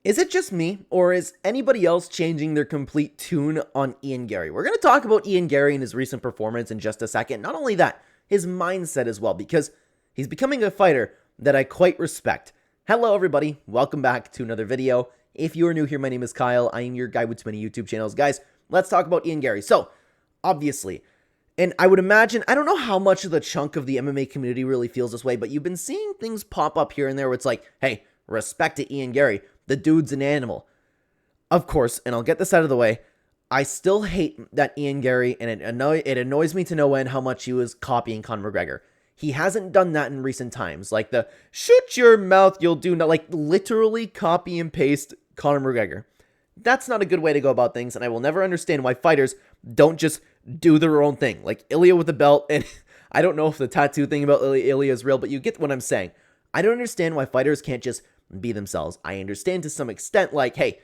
Is it just me, or is anybody else changing their complete tune on Ian Garry? We're going to talk about Ian Garry and his recent performance in just a second. Not only that, his mindset as well, because he's becoming a fighter that I quite respect. Hello everybody, welcome back to another video. If you are new here, my name is Kyle. I am your guy with too many YouTube channels. Guys, let's talk about Ian Garry. So, obviously, and I would imagine, I don't know how much of the chunk of the MMA community really feels this way, but you've been seeing things pop up here and there where it's like, hey, respect to Ian Garry. The dude's an animal. Of course, and I'll get this out of the way, I still hate that Ian Garry, and it annoys me to no end how much he was copying Conor McGregor. He hasn't done that in recent times. Like the, shoot your mouth, you'll do not, like literally copy and paste Conor McGregor. That's not a good way to go about things, and I will never understand why fighters don't just do their own thing. Like Ilya with the belt, and I don't know if the tattoo thing about Ilya is real, but you get what I'm saying. I don't understand why fighters can't just be themselves. I understand to some extent, like, hey,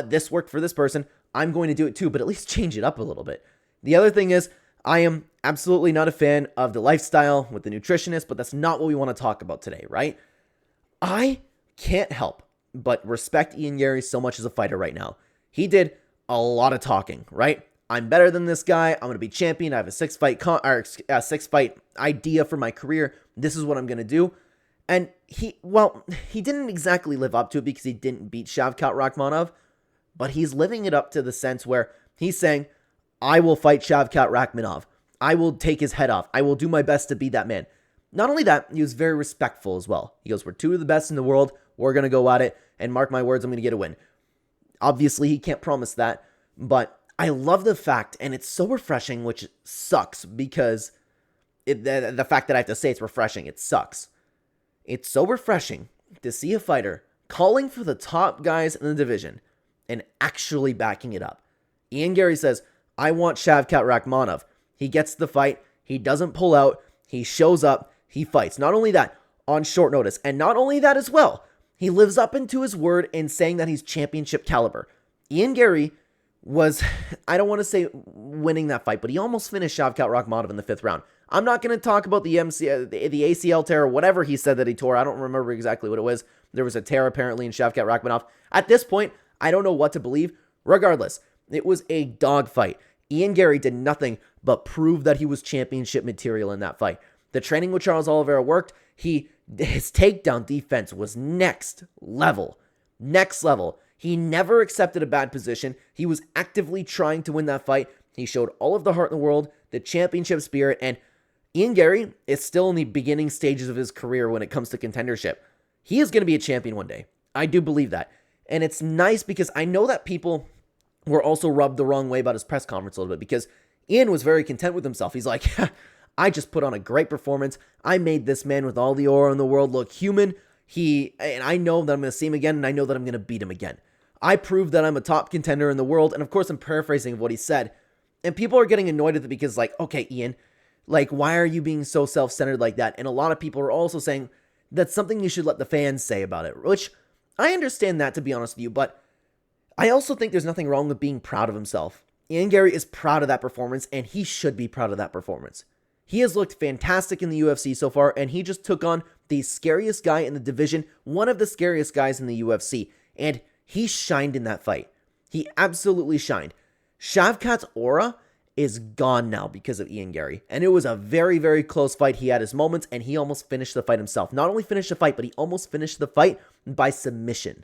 this worked for this person, I'm going to do it too, but at least change it up a little bit. The other thing is, I am absolutely not a fan of the lifestyle with the nutritionist, but that's not what we want to talk about today, right? I can't help but respect Ian Garry so much as a fighter right now. He did a lot of talking, right? I'm better than this guy. I'm going to be champion. I have a six-fight idea for my career. This is what I'm going to do. And he didn't exactly live up to it because he didn't beat Shavkat Rakhmonov, but he's living it up to the sense where he's saying, I will fight Shavkat Rakhmonov. I will take his head off. I will do my best to beat that man. Not only that, he was very respectful as well. He goes, we're two of the best in the world. We're going to go at it. And mark my words, I'm going to get a win. Obviously, he can't promise that, but I love the fact, and it's so refreshing, which sucks because the fact that I have to say it's refreshing, it sucks. It's so refreshing to see a fighter calling for the top guys in the division and actually backing it up. Ian Garry says, I want Shavkat Rakhmonov. He gets the fight. He doesn't pull out. He shows up. He fights. Not only that, on short notice. And not only that as well, he lives up into his word in saying that he's championship caliber. Ian Garry was, I don't want to say winning that fight, but he almost finished Shavkat Rakhmonov in the 5th round. I'm not going to talk about the ACL tear or whatever he said that he tore. I don't remember exactly what it was. There was a tear apparently in Shavkat Rakhmonov. At this point, I don't know what to believe. Regardless, it was a dogfight. Ian Garry did nothing but prove that he was championship material in that fight. The training with Charles Oliveira worked. His takedown defense was next level. Next level. He never accepted a bad position. He was actively trying to win that fight. He showed all of the heart in the world, the championship spirit, and Ian Garry is still in the beginning stages of his career when it comes to contendership. He is going to be a champion one day. I do believe that. And it's nice because I know that people were also rubbed the wrong way about his press conference a little bit because Ian was very content with himself. He's like, I just put on a great performance. I made this man with all the aura in the world look human. And I know that I'm going to see him again, and I know that I'm going to beat him again. I proved that I'm a top contender in the world, and of course I'm paraphrasing of what he said. And people are getting annoyed at it because like, okay, Ian, like, why are you being so self-centered like that? And a lot of people are also saying that's something you should let the fans say about it, which I understand that, to be honest with you, but I also think there's nothing wrong with being proud of himself. Ian Garry is proud of that performance, and he should be proud of that performance. He has looked fantastic in the UFC so far, and he just took on the scariest guy in the division, one of the scariest guys in the UFC, and he shined in that fight. He absolutely shined. Shavkat's aura is gone now because of Ian Garry, and it was a very, very close fight. He had his moments, and he almost finished the fight himself. Not only finished the fight, but he almost finished the fight by submission.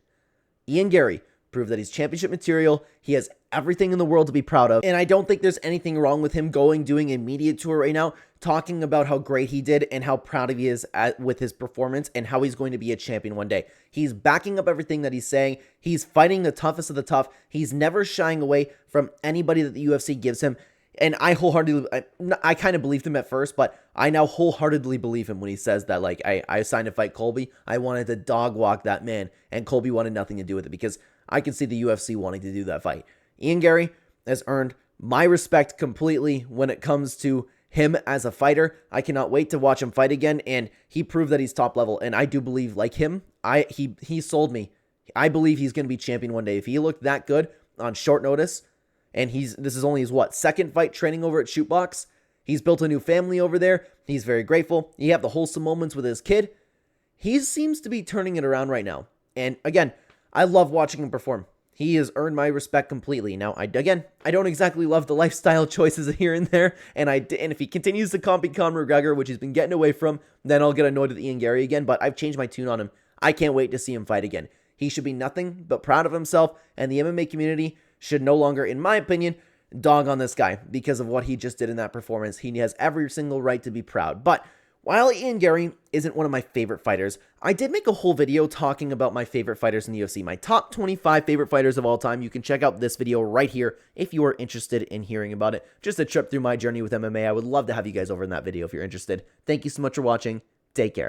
Ian Garry proved that he's championship material. He has everything in the world to be proud of. And I don't think there's anything wrong with him doing a media tour right now, talking about how great he did and how proud he is with his performance and how he's going to be a champion one day. He's backing up everything that he's saying. He's fighting the toughest of the tough. He's never shying away from anybody that the UFC gives him. And I kind of believed him at first, but I now wholeheartedly believe him when he says that, like, I signed to fight Colby. I wanted to dog walk that man, and Colby wanted nothing to do with it because I can see the UFC wanting to do that fight. Ian Garry has earned my respect completely when it comes to him as a fighter. I cannot wait to watch him fight again, and he proved that he's top level, and I do believe, like him, he sold me. I believe he's going to be champion one day. If he looked that good on short notice, and this is only his, second fight training over at Shootbox. He's built a new family over there. He's very grateful. You have the wholesome moments with his kid. He seems to be turning it around right now. And again, I love watching him perform. He has earned my respect completely. Now, I don't exactly love the lifestyle choices here and there, and if he continues to copy Conor McGregor, which he's been getting away from, then I'll get annoyed with Ian Garry again, but I've changed my tune on him. I can't wait to see him fight again. He should be nothing but proud of himself, and the MMA community should no longer, in my opinion, dog on this guy because of what he just did in that performance. He has every single right to be proud. But while Ian Garry isn't one of my favorite fighters, I did make a whole video talking about my favorite fighters in the UFC, my top 25 favorite fighters of all time. You can check out this video right here if you are interested in hearing about it. Just a trip through my journey with MMA. I would love to have you guys over in that video if you're interested. Thank you so much for watching. Take care.